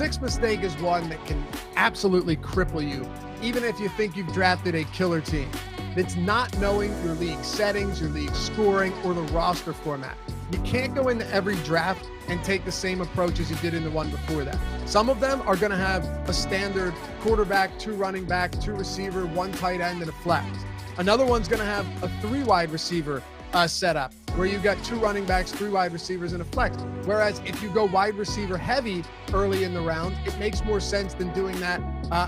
sixth mistake is one that can absolutely cripple you, even if you think you've drafted a killer team. It's not knowing your league settings, your league scoring, or the roster format. You can't go into every draft and take the same approach as you did in the one before that. Some of them are going to have a standard quarterback, 2 running back, 2 receiver, 1 tight end, and a flex. Another one's going to have a 3 wide receiver setup where you've got 2 running backs, 3 wide receivers, and a flex. Whereas if you go wide receiver heavy early in the round, it makes more sense than doing that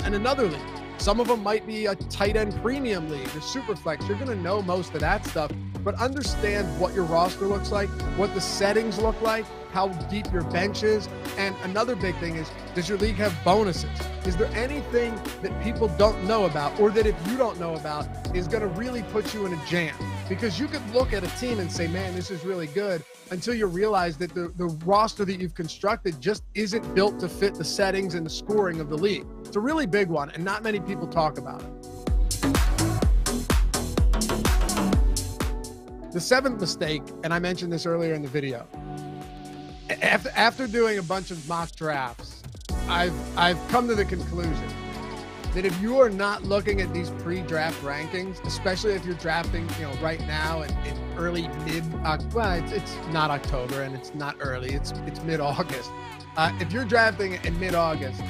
in another league. Some of them might be a tight end premium league or super flex. You're going to know most of that stuff, but understand what your roster looks like, what the settings look like, how deep your bench is. And another big thing is, does your league have bonuses? Is there anything that people don't know about, or that if you don't know about is going to really put you in a jam? Because you could look at a team and say, man, this is really good, until you realize that the roster that you've constructed just isn't built to fit the settings and the scoring of the league. It's a really big one, and not many people talk about it. The 7th mistake, and I mentioned this earlier in the video, after doing a bunch of mock drafts, I've come to the conclusion that if you are not looking at these pre-draft rankings, especially if you're drafting, right now in early it's not October and it's not early, it's mid-August. If you're drafting in mid-August,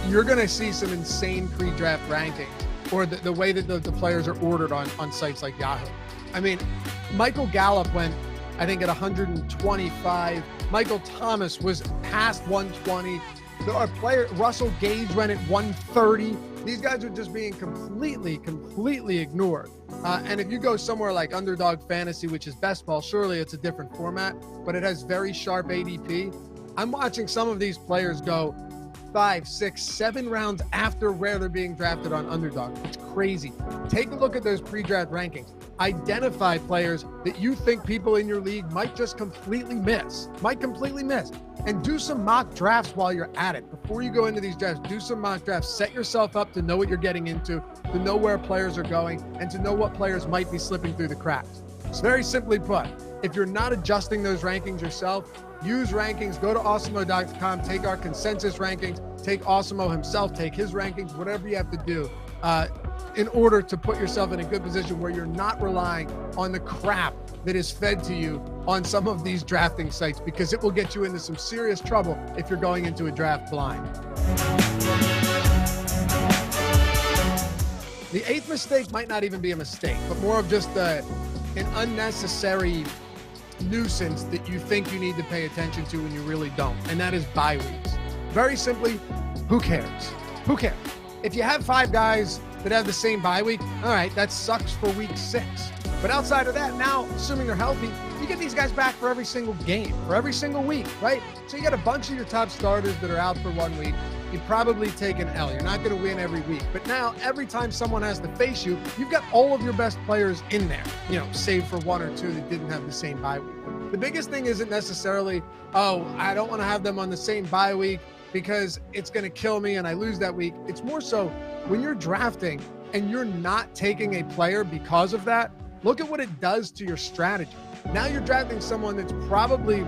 you're going to see some insane pre-draft rankings, or the way that the players are ordered on sites like Yahoo. I mean, Michael Gallup went, I think, at 125. Michael Thomas was past 120. There are players, Russell Gage went at 130. These guys are just being completely ignored. And if you go somewhere like Underdog Fantasy, which is best ball, surely it's a different format, but it has very sharp ADP. I'm watching some of these players go 5, 6, 7 rounds after where they're being drafted on Underdog. It's crazy. Take a look at those pre-draft rankings. Identify players that you think people in your league might completely miss, and do some mock drafts while you're at it. Before you go into these drafts, do some mock drafts. Set yourself up to know what you're getting into, to know where players are going, and to know what players might be slipping through the cracks. It's very simply put, if you're not adjusting those rankings yourself, use rankings, go to Awesemo.com, take our consensus rankings, take Awesemo himself, take his rankings, whatever you have to do in order to put yourself in a good position where you're not relying on the crap that is fed to you on some of these drafting sites, because it will get you into some serious trouble if you're going into a draft blind. The 8th mistake might not even be a mistake, but more of just an unnecessary nuisance that you think you need to pay attention to when you really don't, and that is bye weeks. Very simply, who cares? Who cares? If you have 5 guys that have the same bye week, all right, that sucks for week 6. But outside of that, now, assuming they're healthy, you get these guys back for every single game, for every single week, right? So you got a bunch of your top starters that are out for 1 week. You probably take an L. You're not going to win every week. But now, every time someone has to face you, you've got all of your best players in there, save for 1 or 2 that didn't have the same bye week. The biggest thing isn't necessarily, oh, I don't want to have them on the same bye week because it's going to kill me and I lose that week. It's more so when you're drafting and you're not taking a player because of that, look at what it does to your strategy. Now you're drafting someone that's probably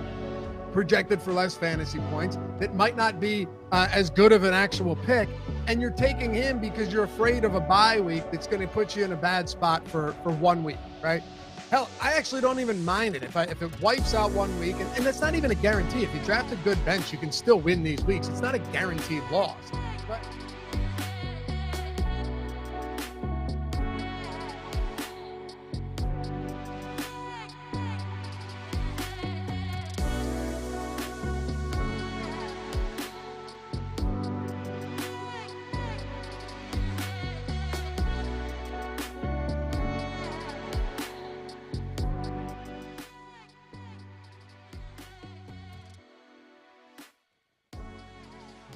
projected for less fantasy points, that might not be as good of an actual pick, and you're taking him because you're afraid of a bye week that's going to put you in a bad spot for 1 week, right? Hell, I actually don't even mind it if it wipes out 1 week, and that's not even a guarantee. If you draft a good bench, you can still win these weeks. It's not a guaranteed loss. But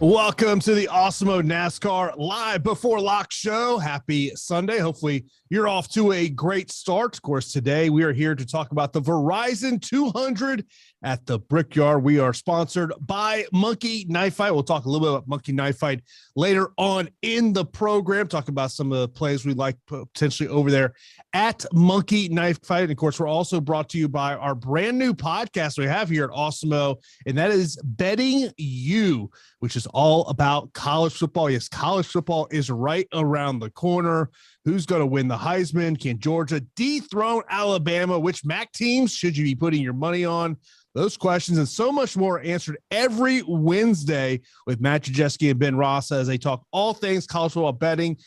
welcome to the Awesemo NASCAR Live Before Lock show. Happy Sunday. Hopefully you're off to a great start. Of course, today we are here to talk about the Verizon 200 at the Brickyard. We are sponsored by Monkey Knife Fight. We'll talk a little bit about Monkey Knife Fight later on in the program, talk about some of the plays we like potentially over there at Monkey Knife Fight. And of course, we're also brought to you by our brand new podcast we have here at Awesemo, and that is Betting You, which is is all about college football. Yes, college football is right around the corner. Who's going to win the Heisman? Can Georgia dethrone Alabama? Which MAC teams should you be putting your money on? Those questions and so much more answered every Wednesday with Matt Jajeski and Ben Ross as they talk all things college football betting.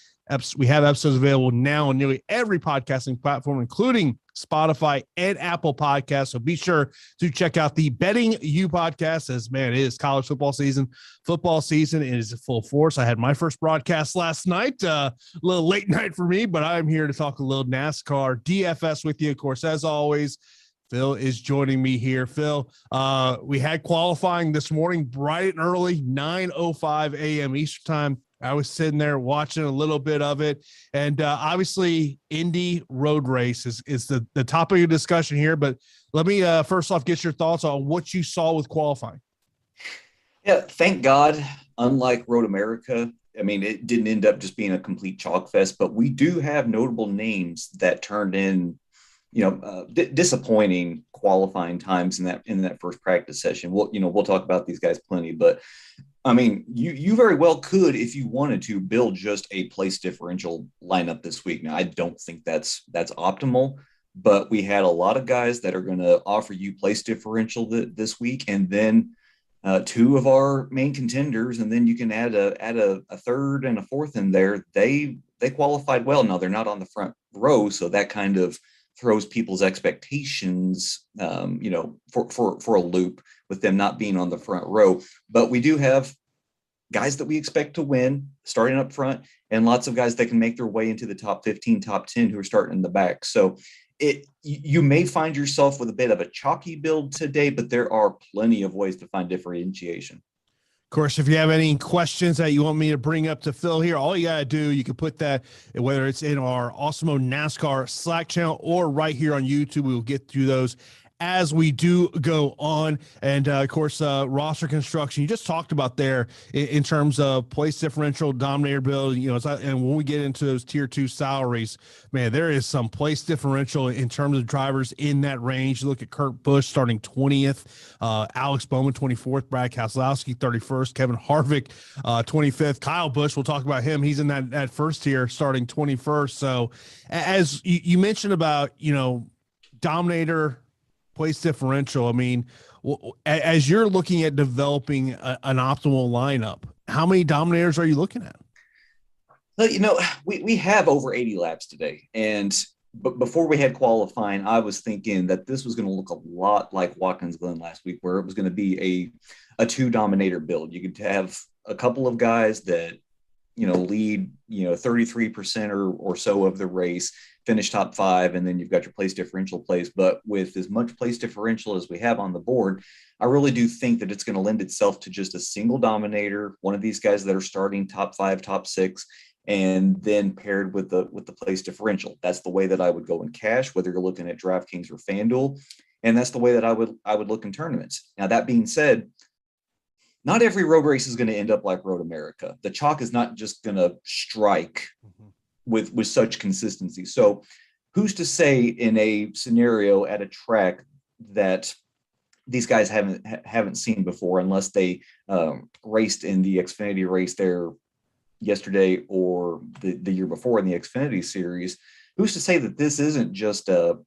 We have episodes available now on nearly every podcasting platform, including Spotify and Apple Podcasts. So be sure to check out the Betting You podcast, as man, it is college football season. Football season is in full force. I had my first broadcast last night, a little late night for me, but I'm here to talk a little NASCAR DFS with you. Of course, as always, Phill is joining me here. Phill, we had qualifying this morning, bright and early, 9:05 a.m. Eastern time. I was sitting there watching a little bit of it. And obviously, Indy road race is the topic of discussion here. But let me first off get your thoughts on what you saw with qualifying. Yeah, thank God, unlike Road America, I mean, it didn't end up just being a complete chalk fest, but we do have notable names that turned in, disappointing qualifying times in that first practice session. We'll talk about these guys plenty, but I mean, you very well could, if you wanted to, build just a place differential lineup this week. Now, I don't think that's optimal, but we had a lot of guys that are going to offer you place differential this week, and then two of our main contenders, and then you can add a third and a fourth in there. They qualified well. Now they're not on the front row, so that kind of throws people's expectations, for a loop with them not being on the front row. But we do have guys that we expect to win starting up front, and lots of guys that can make their way into the top 15, top 10 who are starting in the back. So you may find yourself with a bit of a chalky build today, but there are plenty of ways to find differentiation. Of course, if you have any questions that you want me to bring up to Phill here, all you got to do, you can put that, whether it's in our Awesemo NASCAR Slack channel or right here on YouTube. We will get through those as we do go on. And of course, roster construction, you just talked about there in terms of place differential, dominator build, and when we get into those tier 2 salaries, man, there is some place differential in terms of drivers in that range. You look at Kurt Busch starting 20th, Alex Bowman 24th, Brad Kozlowski 31st, Kevin Harvick 25th, Kyle Busch, we'll talk about him. He's in that first tier starting 21st. So as you mentioned about, dominator, place differential, I mean, as you're looking at developing an optimal lineup, how many dominators are you looking at? Well, we have over 80 laps today. But before we had qualifying, I was thinking that this was going to look a lot like Watkins Glen last week, where it was going to be a 2 dominator build. You could have a couple of guys that, lead, 33% or so of the race, finish top 5, and then you've got your place differential plays. But with as much place differential as we have on the board, I really do think that it's going to lend itself to just a single dominator, one of these guys that are starting top 5, top 6, and then paired with the place differential. That's the way that I would go in cash, whether you're looking at DraftKings or FanDuel, and that's the way that I would look in tournaments. Now, that being said, not every road race is going to end up like Road America. The chalk is not just going to strike with such consistency. So who's to say in a scenario at a track that these guys haven't seen before, unless they raced in the Xfinity race there yesterday or the year before in the Xfinity series? Who's to say that this isn't just a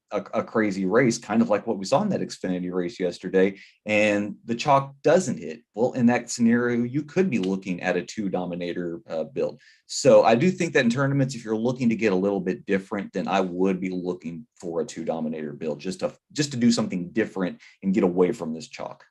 crazy race, kind of like what we saw in that Xfinity race yesterday, and the chalk doesn't hit? Well, in that scenario, you could be looking at a 2 dominator build. So I do think that in tournaments, if you're looking to get a little bit different, then I would be looking for a 2 dominator build just to do something different and get away from this chalk.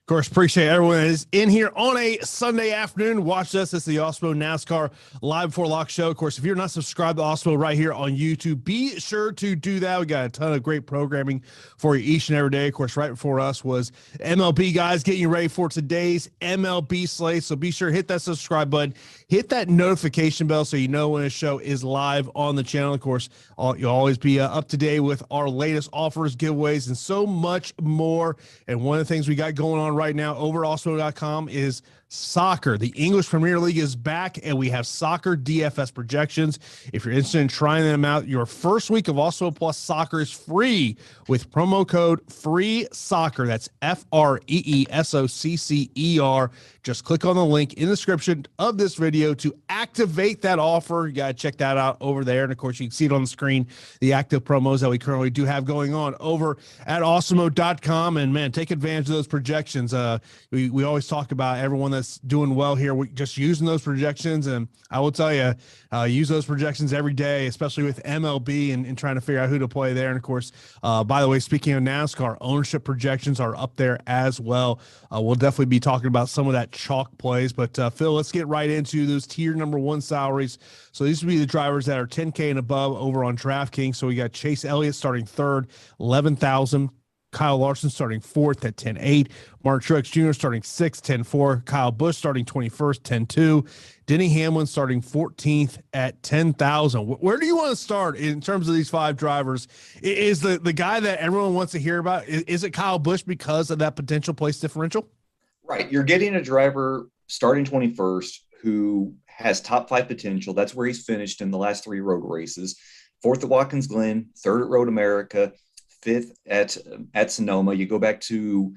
Of course, appreciate everyone that is in here on a Sunday afternoon. Watch us. It's the Awesemo NASCAR Live Before Lock show. Of course, if you're not subscribed to Awesemo right here on YouTube, be sure to do that. We got a ton of great programming for you each and every day. Of course, right before us was MLB guys getting you ready for today's MLB slate. So be sure to hit that subscribe button, hit that notification bell so you know when a show is live on the channel. Of course, you'll always be up to date with our latest offers, giveaways, and so much more. And one of the things we got going on right now over Awesemo.com is soccer. The English Premier League is back, and we have soccer DFS projections. If you're interested in trying them out, your first week of Awesemo Plus Soccer is free with promo code FREESOCCER. That's FREESOCCER. Just click on the link in the description of this video to activate that offer. You got to check that out over there. And of course, you can see it on the screen, the active promos that we currently do have going on over at awesemo.com. And man, take advantage of those projections. We always talk about everyone that's doing well here. We just using those projections. And I will tell you, use those projections every day, especially with MLB and trying to figure out who to play there. And of course, by the way, speaking of NASCAR, ownership projections are up there as well. We'll definitely be talking about some of that chalk plays, but Phil, let's get right into those tier number 1 salaries. So these would be the drivers that are 10K and above over on DraftKings. So we got Chase Elliott starting 3rd, 11,000. Kyle Larson starting 4th at 10.8. Mark Truex Jr. starting 6th, 10.4. Kyle Busch starting 21st, 10.2. Denny Hamlin starting 14th at 10,000. Where do you want to start in terms of these 5 drivers? Is the guy that everyone wants to hear about, is it Kyle Busch because of that potential place differential? Right. You're getting a driver starting 21st who has top 5 potential. That's where he's finished in the last 3 road races. 4th at Watkins Glen, 3rd at Road America, 5th at Sonoma. You go back to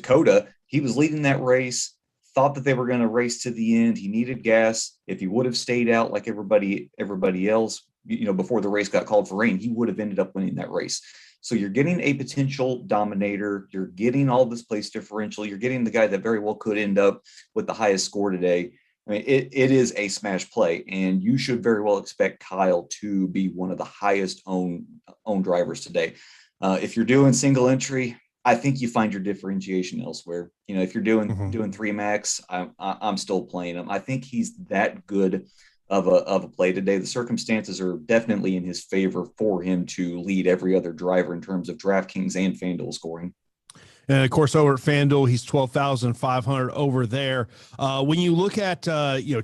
Coda. He was leading that race, thought that they were going to race to the end. He needed gas. If he would have stayed out like everybody else, before the race got called for rain, he would have ended up winning that race. So you're getting a potential dominator. You're getting all this place differential. You're getting the guy that very well could end up with the highest score today. I mean, it is a smash play, and you should very well expect Kyle to be one of the highest owned drivers today. If you're doing single entry, I think you find your differentiation elsewhere. If you're doing 3 max, I'm still playing him. I think he's that good of a play today. The circumstances are definitely in his favor for him to lead every other driver in terms of DraftKings and FanDuel scoring. And of course, over at FanDuel, he's 12,500 over there. When you look at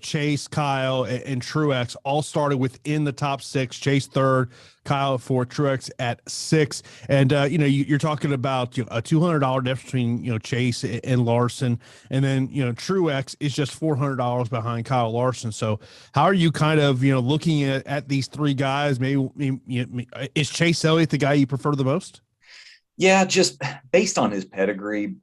Chase, Kyle, and Truex, all started within the top 6. Chase 3rd, Kyle at 4th, Truex at 6. And you're talking about a $200 difference between Chase and Larson, and then Truex is just $400 behind Kyle Larson. So how are you kind of looking at these 3 guys? Maybe is Chase Elliott the guy you prefer the most? Yeah, just based on his pedigree,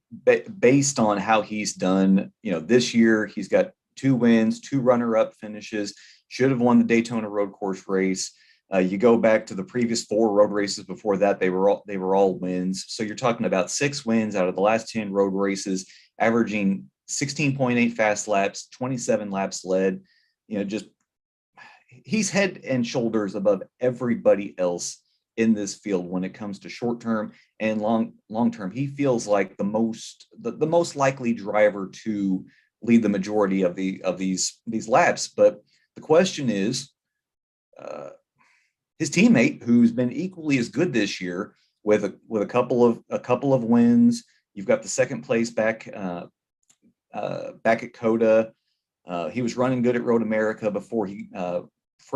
based on how he's done, this year, he's got 2 wins, 2 runner-up finishes, should have won the Daytona road course race. You go back to the previous 4 road races before that, they were all wins. So you're talking about 6 wins out of the last 10 road races, averaging 16.8 fast laps, 27 laps led. Just he's head and shoulders above everybody else in this field when it comes to short term and long term. He feels like the most likely driver to lead the majority of these laps. But the question is, his teammate, who's been equally as good this year with a couple of wins. You've got the 2nd place back at Coda. He was running good at Road America before he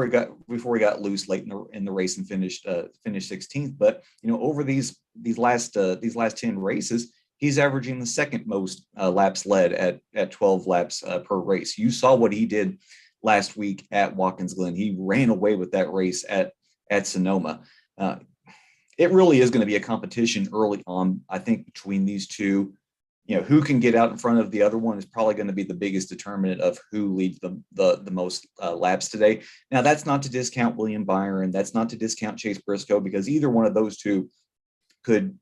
got loose late in the race and finished 16th. But over these last 10 races, he's averaging the 2nd most laps led at 12 laps per race. You saw what he did last week at Watkins Glen. He ran away with that race at Sonoma. It really is going to be a competition early on, I think, between these 2. Who can get out in front of the other one is probably going to be the biggest determinant of who leads the most laps today. Now, that's not to discount William Byron. That's not to discount Chase Briscoe, because either one of those 2 could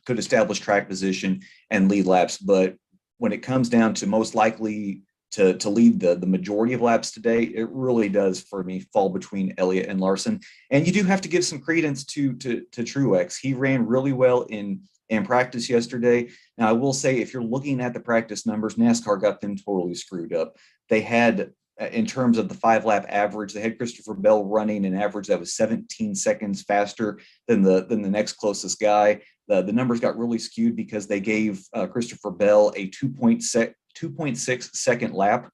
establish track position and lead laps. But when it comes down to most likely to lead the majority of laps today, it really does, for me, fall between Elliott and Larson. And you do have to give some credence to Truex. He ran really well in practice yesterday. Now, I will say, if you're looking at the practice numbers, NASCAR got them totally screwed up. They had, in terms of the 5-lap average, they had Christopher Bell running an average that was 17 seconds faster than the next closest guy. The numbers got really skewed because they gave Christopher Bell a 2.6 second lap.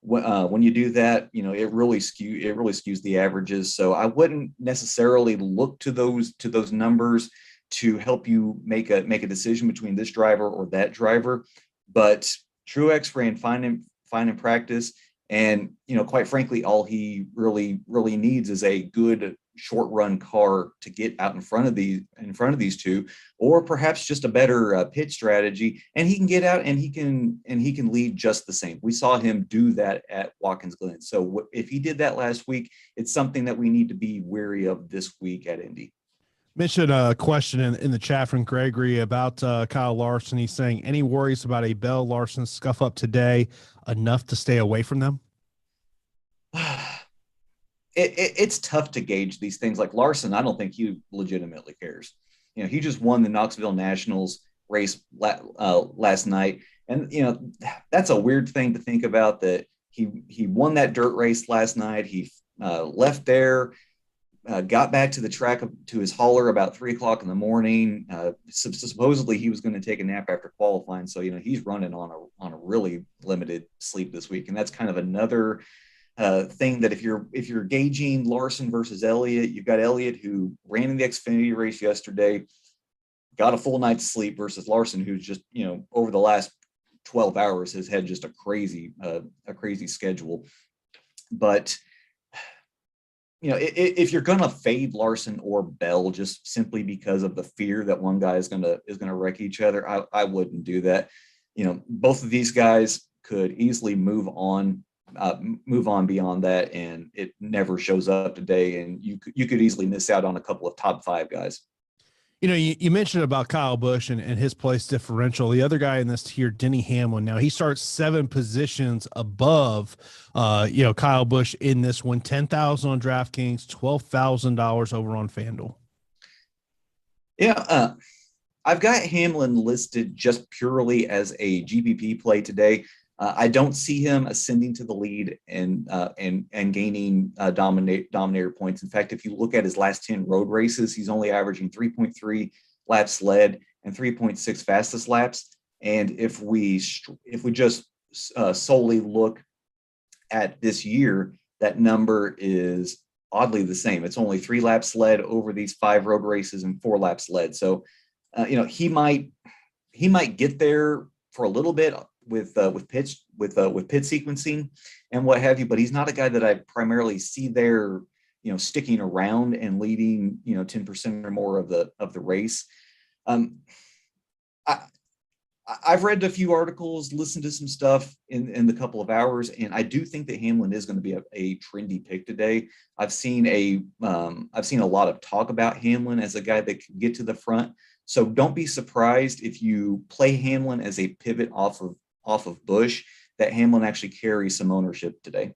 When you do that, it really skews the averages. So I wouldn't necessarily look to those numbers to help you make a decision between this driver or that driver. but Truex ran fine in practice. And, quite frankly, all he really needs is a good short run car to get out in front of these two, or perhaps just a better pit strategy. And he can get out and he can lead just the same. We saw him do that at Watkins Glen. So if he did that last week, it's something that we need to be wary of this week at Indy. Mentioned a question in the chat from Gregory about Kyle Larson. He's saying, any worries about a Bell Larson scuff up today enough to stay away from them? It's tough to gauge these things. Like Larson, I don't think he legitimately cares. He just won the Knoxville Nationals race last night. And, that's a weird thing to think about, that he won that dirt race last night. He left there, got back to the track to his hauler about 3:00 in the morning. Supposedly he was going to take a nap after qualifying. So, he's running on a really limited sleep this week. And that's kind of another thing, that if you're gauging Larson versus Elliott, you've got Elliott, who ran in the Xfinity race yesterday, got a full night's sleep, versus Larson, who's just, over the last 12 hours has had just a crazy schedule. But, if you're going to fade Larson or Bell just simply because of the fear that one guy is going to wreck each other, I wouldn't do that. Both of these guys could easily move on beyond that, and it never shows up today. And you could easily miss out on a couple of top 5 guys. You mentioned about Kyle Busch and his place differential. The other guy in this tier, Denny Hamlin. Now he starts 7 positions above, Kyle Busch in this one. $10,000 on DraftKings, $12,000 over on FanDuel. Yeah, I've got Hamlin listed just purely as a GPP play today. I don't see him ascending to the lead and gaining dominator points. In fact, if you look at his last 10 road races, he's only averaging 3.3 laps led and 3.6 fastest laps. And if we just solely look at this year, that number is oddly the same. It's only 3 laps led over these 5 road races and 4 laps led. So, he might get there for a little bit with pit sequencing and what have you, but he's not a guy that I primarily see there, sticking around and leading, 10% or more of the race. I've read a few articles, listened to some stuff in the couple of hours, and I do think that Hamlin is going to be a trendy pick today. I've seen a lot of talk about Hamlin as a guy that can get to the front. So don't be surprised if you play Hamlin as a pivot off of Busch, that Hamlin actually carries some ownership today.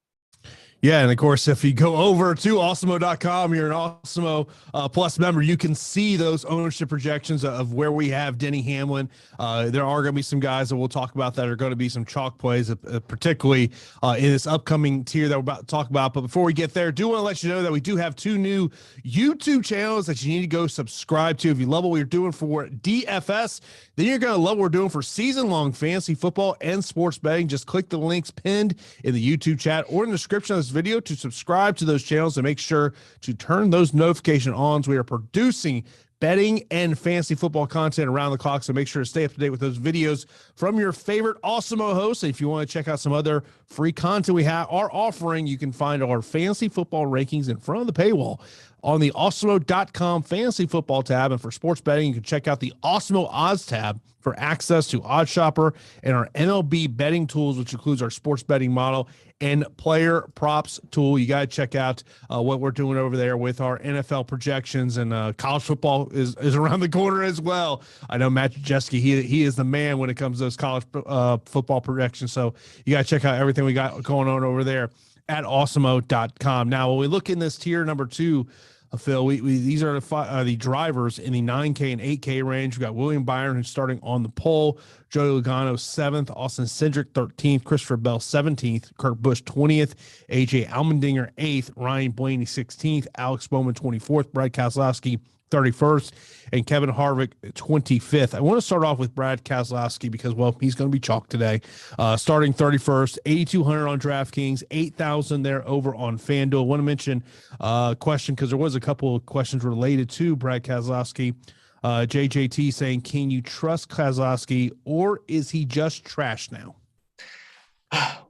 Yeah, and of course, if you go over to Awesemo.com, you're an Awesemo Plus member, you can see those ownership projections of where we have Denny Hamlin. There are going to be some guys that we'll talk about that are going to be some chalk plays, particularly in this upcoming tier that we're about to talk about. But before we get there, do want to let you know that we do have 2 new YouTube channels that you need to go subscribe to. If you love what we're doing for DFS, then you're going to love what we're doing for season-long fantasy football and sports betting. Just click the links pinned in the YouTube chat or in the description of this video to subscribe to those channels, and make sure to turn those notification ons. We are producing betting and fantasy football content around the clock, so make sure to stay up to date with those videos from your favorite Awesemo hosts. And if you want to check out some other free content we are offering, you can find our fantasy football rankings in front of the paywall on the Awesemo.com fantasy football tab. And for sports betting, you can check out the Awesemo odds tab for access to Odd Shopper and our MLB betting tools, which includes our sports betting model and player props tool. You got to check out what we're doing over there with our NFL projections, and college football is around the corner as well. I know Matt Jeske, he is the man when it comes to those college football projections. So you got to check out everything we got going on over there at Awesemo.com. Now, when we look in this tier number 2, Phil, these are the drivers in the 9K and 8K range. We got William Byron, who's starting on the pole, Joey Logano 7th, Austin Cendrick 13th, Christopher Bell 17th, Kurt Busch 20th, AJ Allmendinger 8th, Ryan Blaney 16th, Alex Bowman 24th, Brad Kozlowski 31st, and Kevin Harvick 25th. I want to start off with Brad Kozlowski because, well, he's going to be chalk today. Starting 31st, 8,200 on DraftKings, 8,000 there over on FanDuel. I want to mention a question because there was a couple of questions related to Brad Kozlowski. JJT saying, can you trust Kozlowski, or is he just trash now?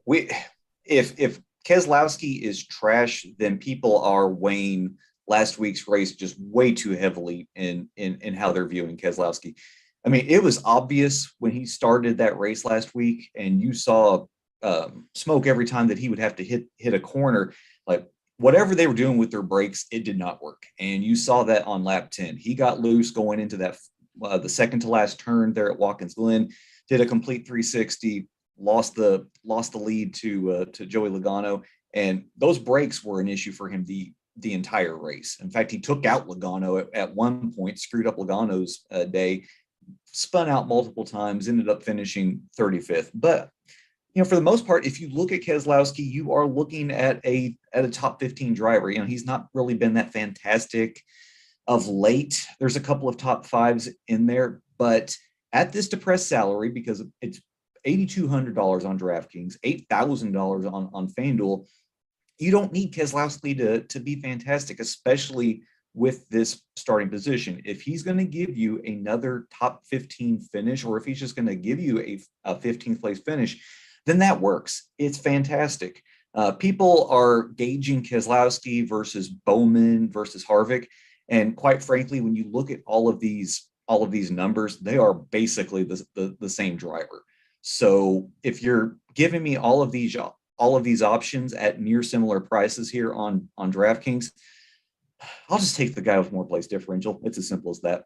If Kozlowski is trash, then people are weighing last week's race just way too heavily in how they're viewing Kozlowski. I mean, it was obvious when he started that race last week, and you saw smoke every time that he would have to hit a corner. Like, whatever they were doing with their brakes, it did not work. And you saw that on lap 10. He got loose going into that the second to last turn there at Watkins Glen, did a complete 360, lost the lead to Joey Logano, and those brakes were an issue for him the entire race. In fact, he took out Logano at one point, screwed up Logano's day, spun out multiple times, ended up finishing 35th. But for the most part, if you look at Kozlowski, you are looking at a top 15 driver. He's not really been that fantastic of late. There's a couple of top fives in there, but at this depressed salary, because it's $8,200 on DraftKings, $8,000 on FanDuel, you don't need Kozlowski to be fantastic, especially with this starting position. If he's going to give you another top 15 finish, or if he's just going to give you a 15th place finish, then that works. It's fantastic. People are gauging Kozlowski versus Bowman versus Harvick. And quite frankly, when you look at all of these numbers, they are basically the same driver. So if you're giving me all of these options at near similar prices here on DraftKings, I'll just take the guy with more place differential. It's as simple as that.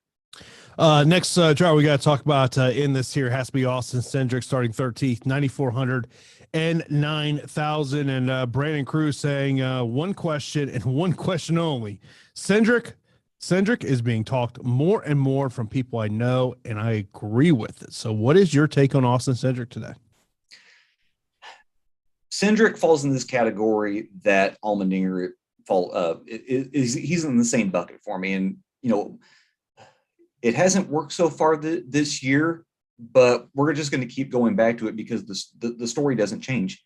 Next driver we got to talk about in this here has to be Austin Cendrick, starting 13th, 9,400 and 9,000. And Brandon Cruz saying one question and one question only. Cedric is being talked more and more from people I know, and I agree with it. So what is your take on Austin Cendrick today? Cendrick falls in this category that Allmendinger he's in the same bucket for me. And, it hasn't worked so far this year, but we're just going to keep going back to it because the story doesn't change.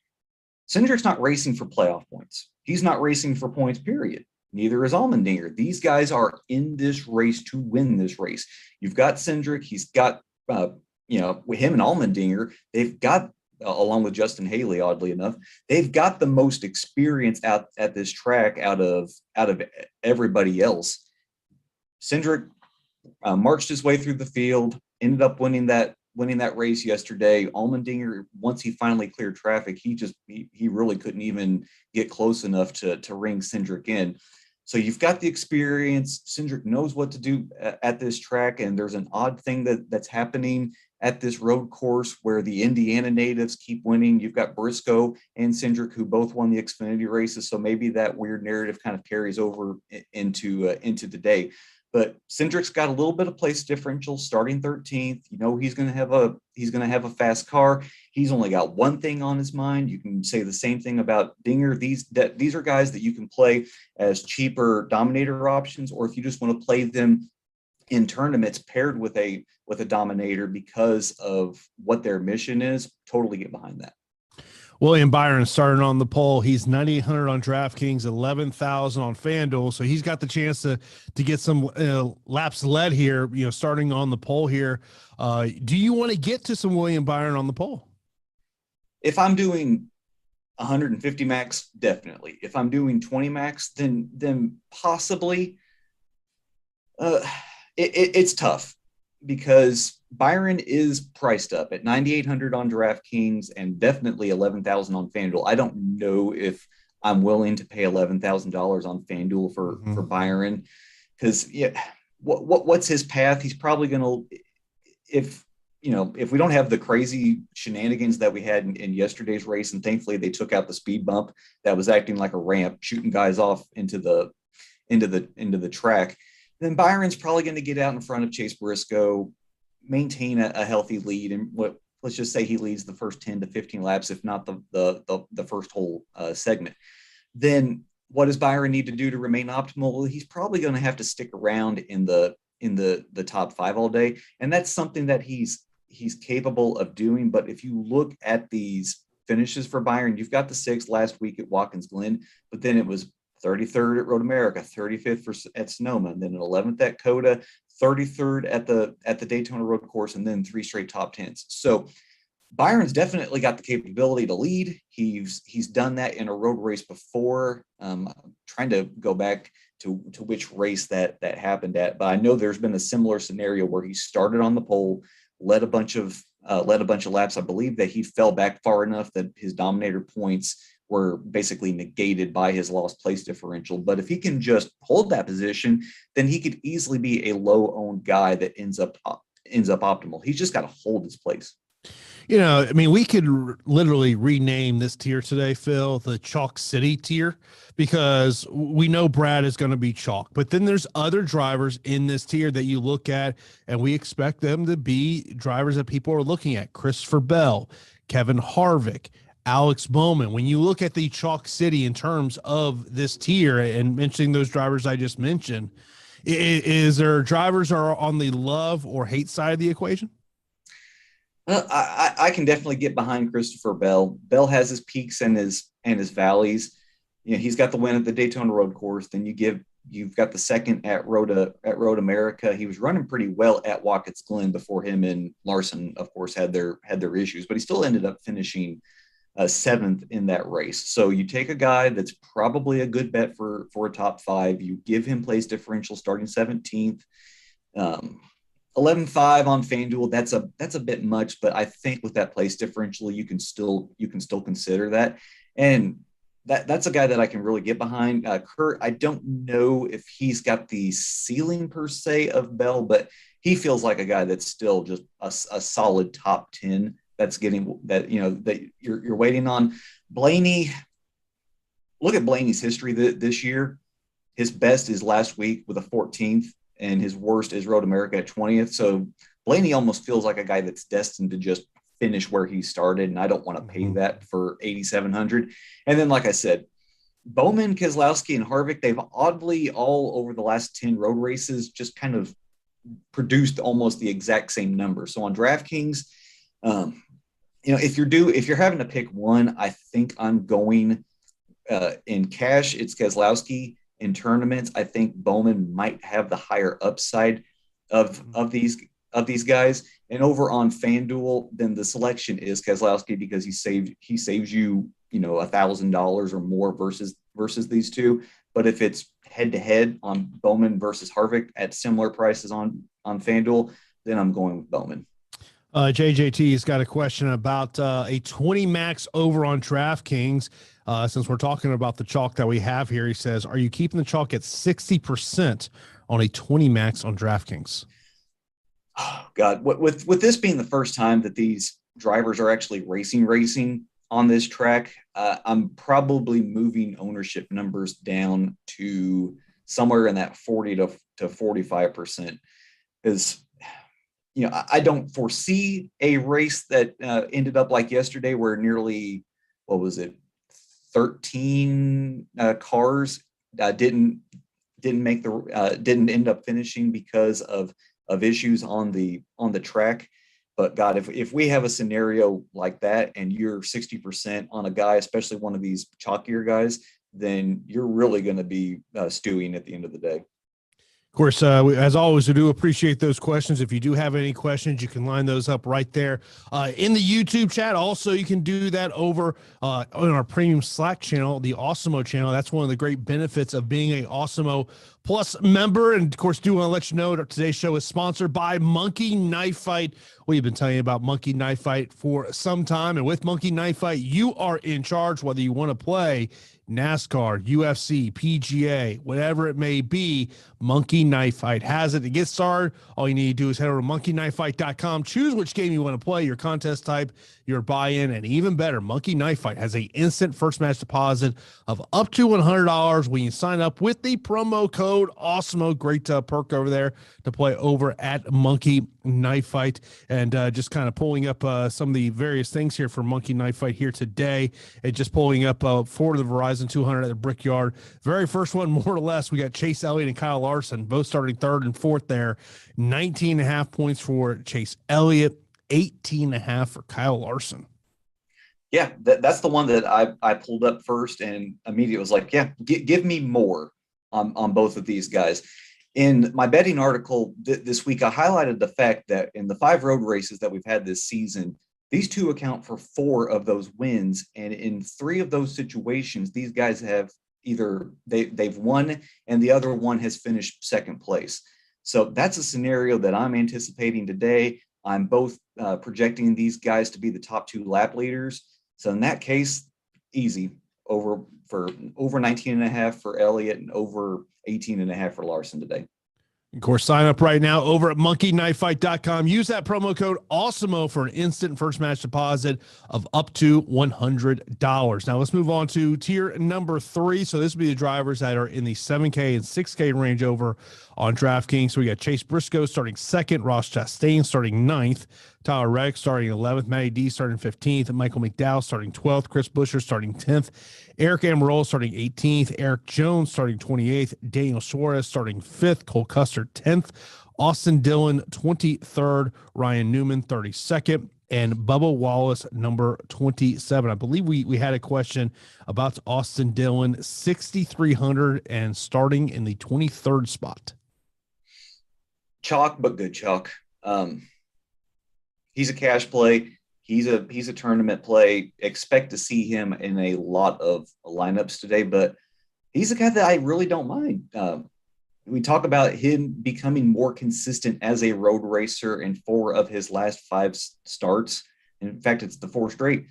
Cendrick's not racing for playoff points. He's not racing for points, period. Neither is Allmendinger. These guys are in this race to win this race. You've got Cendrick. He's got, with him and Allmendinger, they've got, along with Justin Haley, oddly enough, they've got the most experience out at this track out of everybody else. Cendrick marched his way through the field, ended up winning that race yesterday. Allmendinger, once he finally cleared traffic, he really couldn't even get close enough to ring Cendrick in. So you've got the experience. Cendrick knows what to do at this track, and there's an odd thing that's happening at this road course where the Indiana natives keep winning. You've got Briscoe and Cendrick, who both won the Xfinity races, so maybe that weird narrative kind of carries over into today. But Cendrick's got a little bit of place differential, starting 13th. He's going to have a fast car. He's only got one thing on his mind. You can say the same thing about Dinger. These are guys that you can play as cheaper dominator options, or if you just want to play them in tournaments paired with a dominator because of what their mission is, totally get behind that. William Byron starting on the pole. He's 9,800 on DraftKings, 11,000 on FanDuel. So he's got the chance to get some laps led here, starting on the pole here. Do you want to get to some William Byron on the pole? If I'm doing 150 max, definitely. If I'm doing 20 max, then possibly. It's tough because Byron is priced up at 9,800 on DraftKings and definitely 11,000 on FanDuel. I don't know if I'm willing to pay $11,000 on FanDuel for Byron, because what's his path? He's probably going to, if we don't have the crazy shenanigans that we had in yesterday's race, and thankfully they took out the speed bump that was acting like a ramp, shooting guys off into the track, then Byron's probably going to get out in front of Chase Briscoe, maintain a healthy lead, and let's just say he leads the first 10 to 15 laps, if not the first whole segment. Then what does Byron need to do to remain optimal? He's probably going to have to stick around in the top 5 all day, and that's something that he's capable of doing. But if you look at these finishes for Byron, you've got the 6th last week at Watkins Glen, but then it was 33rd at Road America, 35th at Sonoma, and then an 11th at Coda, 33rd at the Daytona Road Course, and then 3 straight top 10s. So Byron's definitely got the capability to lead. He's done that in a road race before. Trying to go back to which race that happened at, but I know there's been a similar scenario where he started on the pole, led a bunch of laps. I believe that he fell back far enough that his dominator points were basically negated by his lost place differential. But if he can just hold that position, then he could easily be a low-owned guy that ends up optimal. He's just got to hold his place. You know, I mean, we could literally rename this tier today, Phill, the Chalk City tier, because we know Brad is going to be chalk. But then there's other drivers in this tier that you look at, and we expect them to be drivers that people are looking at. Christopher Bell, Kevin Harvick, Alex Bowman. When you look at the Chalk City in terms of this tier and mentioning those drivers I just mentioned, is there drivers are on the love or hate side of the equation? Well, I can definitely get behind Christopher Bell. Bell has his peaks and his valleys. You know, he's got the win at the Daytona Road Course. Then you've got the second at Road America. He was running pretty well at Watkins Glen before him and Larson, of course, had their issues, but he still ended up finishing 7th in that race. So you take a guy that's probably a good bet for a top 5. You give him place differential starting 17th. 11.5 on FanDuel. That's a bit much, but I think with that place differential, you can still consider that. And that's a guy that I can really get behind. Kurt, I don't know if he's got the ceiling per se of Bell, but he feels like a guy that's still just a solid top 10 that's getting that, you know, that you're waiting on. Blaney, look at Blaney's history this year. His best is last week with a 14th. And his worst is Road America at 20th. So Blaney almost feels like a guy that's destined to just finish where he started, and I don't want to pay that for 8,700. And then, like I said, Bowman, Kozlowski, and Harvick, they've oddly all over the last 10 road races just kind of produced almost the exact same number. So on DraftKings, you know, if you're having to pick one, I think I'm going in cash. It's Kozlowski. In tournaments, I think Bowman might have the higher upside of these guys. And over on FanDuel, then the selection is Kozlowski because he saves you, you know, $1,000 or more versus these two. But if it's head to head on Bowman versus Harvick at similar prices on FanDuel, then I'm going with Bowman. JJT's got a question about a 20 max over on DraftKings. Since we're talking about the chalk that we have here, he says, are you keeping the chalk at 60% on a 20 max on DraftKings? Oh, God, with this being the first time that these drivers are actually racing on this track, I'm probably moving ownership numbers down to somewhere in that 40 to 45%. Because, you know, I don't foresee a race that ended up like yesterday where nearly, 13 cars didn't end up finishing because of issues on the track. But God, if we have a scenario like that and you're 60% on a guy, especially one of these chalkier guys, then you're really going to be stewing at the end of the day. Of course, as always, we do appreciate those questions. If you do have any questions, you can line those up right there in the YouTube chat. Also, you can do that over on our premium Slack channel, the Awesemo channel. That's one of the great benefits of being a Awesemo Plus member. And, of course, do want to let you know that today's show is sponsored by Monkey Knife Fight. We've been telling you about Monkey Knife Fight for some time. And with Monkey Knife Fight, you are in charge whether you want to play NASCAR, UFC, PGA, whatever it may be. Monkey Knife Fight has it. To get started, all you need to do is head over to monkeyknifefight.com, choose which game you want to play, your contest type, your buy-in, and even better, Monkey Knife Fight has an instant first match deposit of up to $100 when you sign up with the promo code Awesemo. Great perk over there to play over at Monkey Knife Fight. And just kind of pulling up some of the various things here for Monkey Knife Fight here today, and just pulling up for the Verizon 200 at the Brickyard. Very first one, more or less, we got Chase Elliott and Kyle Larson, both starting 3rd and 4th there. 19.5 points for Chase Elliott, 18.5 for Kyle Larson. Yeah, that's the one that I pulled up first and immediately was like, yeah, give me more on both of these guys. In my betting article this week, I highlighted the fact that in the 5 road races that we've had this season, these two account for 4 of those wins. And in 3 of those situations, these guys have either they've won and the other one has finished second place. So that's a scenario that I'm anticipating today. I'm both projecting these guys to be the top 2 lap leaders. So in that case, easy over 19.5 for Elliott and over 18.5 for Larson today. Of course, sign up right now over at monkeyknifefight.com. Use that promo code Awesemo for an instant first match deposit of up to $100. Now let's move on to tier number 3. So this will be the drivers that are in the 7K and 6K range over on DraftKings. So we got Chase Briscoe starting 2nd, Ross Chastain starting 9th, Tyler Reddick starting 11th, Matty D starting 15th, Michael McDowell starting 12th, Chris Buescher starting 10th, Eric Amarola starting 18th, Eric Jones starting 28th, Daniel Suarez starting 5th, Cole Custer 10th, Austin Dillon 23rd, Ryan Newman 32nd, and Bubba Wallace number 27. I believe we had a question about Austin Dillon, 6,300 and starting in the 23rd spot. Chalk, but good chalk. He's a cash play. He's a tournament play. Expect to see him in a lot of lineups today, but he's a guy that I really don't mind. We talk about him becoming more consistent as a road racer in 4 of his last 5 starts. In fact, it's the 4 straight.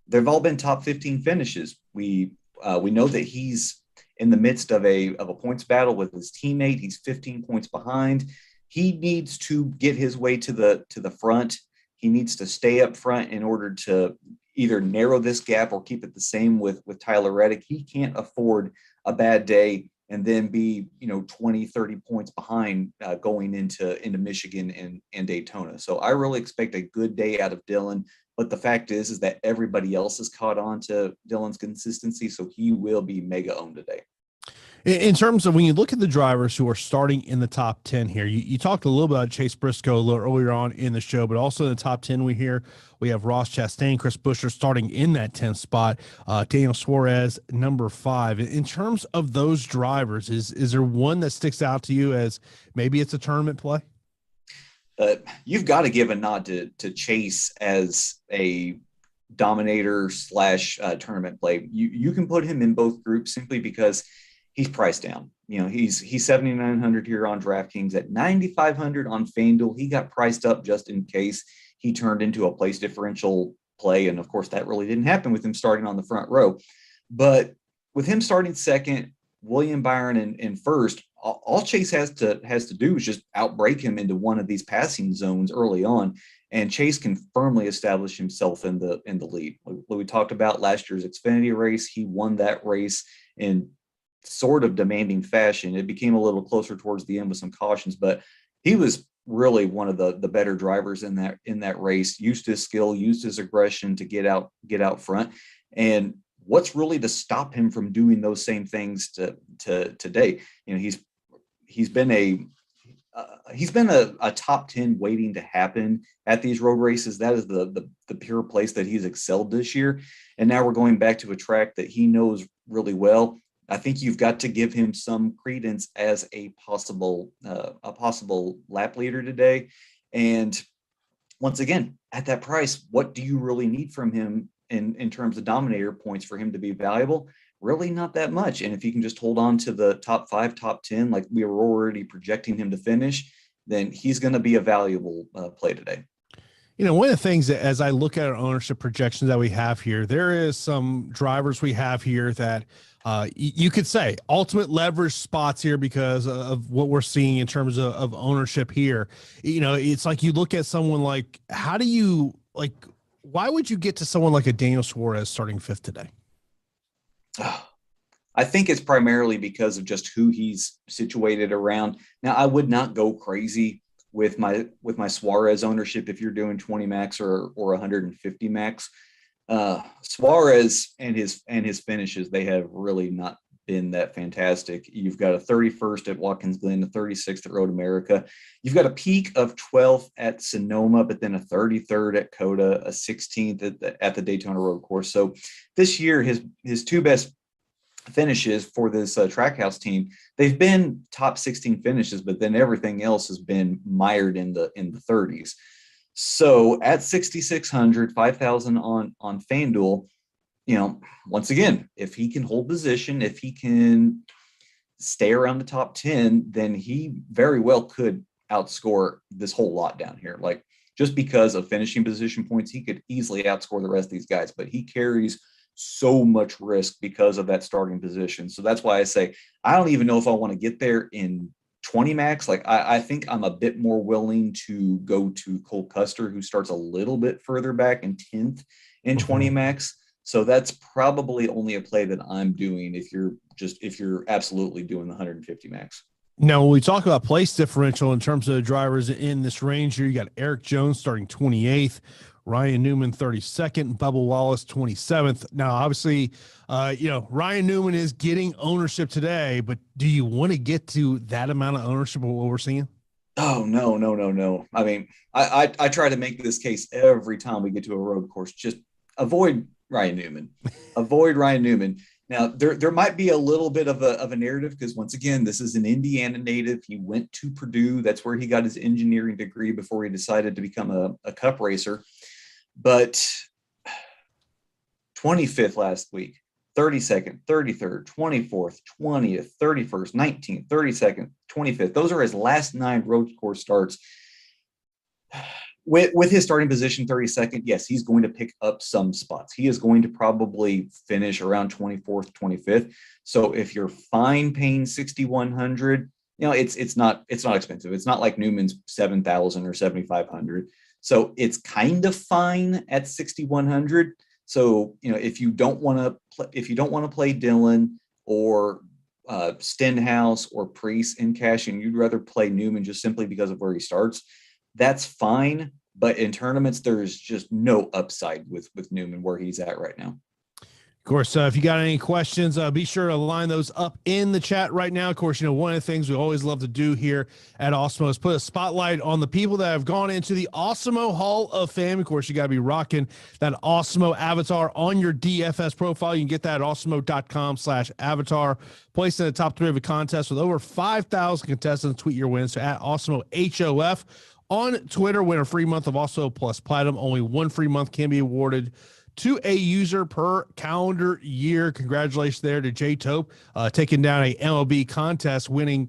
They've all been top 15 finishes. We know that he's in the midst of a points battle with his teammate. He's 15 points behind. He needs to get his way to the front. He needs to stay up front in order to either narrow this gap or keep it the same with Tyler Reddick. He can't afford a bad day and then be 20, 30 points behind going into Michigan and Daytona. So I really expect a good day out of Dillon. But the fact is that everybody else has caught on to Dillon's consistency, so he will be mega owned today. In terms of when you look at the drivers who are starting in the top 10 here, you talked a little bit about Chase Briscoe a little earlier on in the show, but also in the top 10 we have Ross Chastain, Chris Buescher starting in that 10th spot, Daniel Suarez, number 5. In terms of those drivers, is there one that sticks out to you as maybe it's a tournament play? You've got to give a nod to Chase as a dominator / tournament play. You can put him in both groups simply because he's priced down. He's 7,900 here on DraftKings, at 9,500 on FanDuel. He got priced up just in case he turned into a place differential play. And of course, that really didn't happen with him starting on the front row. But with him starting 2nd, William Byron in 1st, all Chase has to do is just outbreak him into one of these passing zones early on, and Chase can firmly establish himself in the lead. We talked about last year's Xfinity race. He won that race in sort of demanding fashion. It became a little closer towards the end with some cautions, but he was really one of the better drivers in that race. Used his skill, used his aggression to get out front. And what's really to stop him from doing those same things to today? He's been a top 10 waiting to happen at these road races. That is the pure place that he's excelled this year. And now we're going back to a track that he knows really well. I think you've got to give him some credence as a possible lap leader today. And once again, at that price, what do you really need from him in terms of dominator points for him to be valuable? Really not that much. And if he can just hold on to the top 5, top 10, like we were already projecting him to finish, then he's going to be a valuable play today. One of the things that as I look at our ownership projections that we have here, there is some drivers we have here that you could say ultimate leverage spots here because of what we're seeing in terms of ownership here. It's like you look at someone like, why would you get to someone like a Daniel Suarez starting 5th today? I think it's primarily because of just who he's situated around. Now, I would not go crazy with my Suarez ownership if you're doing 20 max or 150 max. Suarez and his finishes, they have really not been that fantastic. You've got a 31st at Watkins Glen, a 36th at Road America. You've got a peak of 12th at Sonoma, but then a 33rd at Coda, a 16th at the Daytona Road Course. So this year, his two best finishes for this Trackhouse team, they've been top 16 finishes, but then everything else has been mired in the 30s. So at 6,600, 5,000 on FanDuel, once again, if he can hold position, if he can stay around the top 10, then he very well could outscore this whole lot down here. Like, just because of finishing position points, he could easily outscore the rest of these guys, but he carries so much risk because of that starting position. So that's why I say, I don't even know if I want to get there in 20 max. Like, I think I'm a bit more willing to go to Cole Custer, who starts a little bit further back in 10th in 20 max. So that's probably only a play that I'm doing if you're absolutely doing the 150 max. Now, when we talk about place differential in terms of the drivers in this range here, you got Eric Jones starting 28th, Ryan Newman 32nd, Bubba Wallace 27th. Now, obviously, Ryan Newman is getting ownership today, but do you want to get to that amount of ownership of what we're seeing? Oh, no. I mean, I try to make this case every time we get to a road course. Just avoid Ryan Newman. Avoid Ryan Newman. Now, there might be a little bit of a narrative because, once again, this is an Indiana native. He went to Purdue. That's where he got his engineering degree before he decided to become a cup racer. But 25th last week, 32nd, 33rd, 24th, 20th, 31st, 19th, 32nd, 25th. Those are his last 9 road course starts. With his starting position 32nd, yes, he's going to pick up some spots. He is going to probably finish around 24th, 25th. So if you're fine paying 6,100, it's not expensive. It's not like Newman's 7,000 or 7,500. So it's kind of fine at 6,100. So if you don't want to play Dillon or Stenhouse or Priest in cash, and you'd rather play Newman just simply because of where he starts, that's fine. But in tournaments, there's just no upside with Newman where he's at right now. Of course, if you got any questions, be sure to line those up in the chat right now. Of course, one of the things we always love to do here at Awesemo is put a spotlight on the people that have gone into the Awesemo Hall of Fame. Of course, you got to be rocking that Awesemo avatar on your DFS profile. You can get that at awesemo.com/avatar. Placed in the top 3 of a contest with over 5,000 contestants. Tweet your wins. So at Awesemo HOF on Twitter. Win a free month of Awesemo Plus Platinum. Only 1 free month can be awarded to a user per calendar year. Congratulations there to Jay Tope, taking down a MLB contest, winning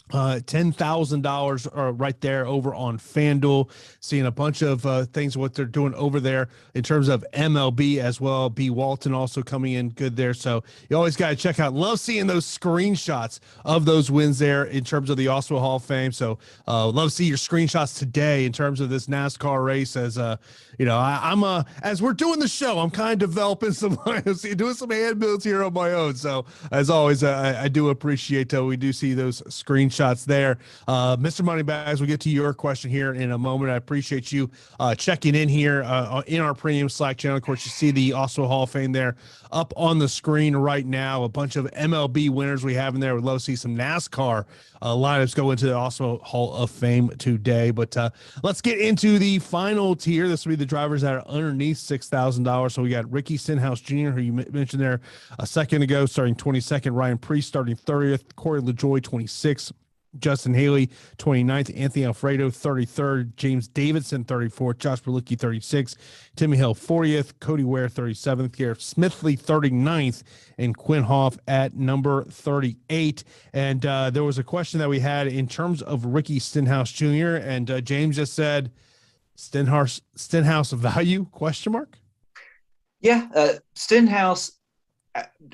$10,000 right there over on FanDuel. Seeing a bunch of things what they're doing over there in terms of MLB as well. B. Walton also coming in good there. So you always got to check out. Love seeing those screenshots of those wins there in terms of the Awesemo Hall of Fame. So love to see your screenshots today in terms of this NASCAR race. As I'm as we're doing the show, I'm kind of developing some doing some hand builds here on my own. So as always, I do appreciate we do see those screenshots there. Mr. Moneybags, we'll get to your question here in a moment. I appreciate you checking in here in our premium Slack channel. Of course, you see the Awesemo Hall of Fame there up on the screen right now. A bunch of MLB winners we have in there. We'd love to see some NASCAR lineups go into the Awesemo Hall of Fame today. But let's get into the final tier. This will be the drivers that are underneath $6,000. So we got Ricky Stenhouse Jr., who you mentioned there a second ago, starting 22nd. Ryan Preece starting 30th. Corey LaJoie, 26th. Justin Haley, 29th. Anthony Alfredo, 33rd. James Davidson, 34th. Josh Berlicki, 36th. Timmy Hill, 40th. Cody Ware, 37th. Garrett Smithley, 39th. And Quinn Hoff at number 38. And there was a question that we had in terms of Ricky Stenhouse Jr. And James just said, Stenhouse value, question mark? Yeah, Stenhouse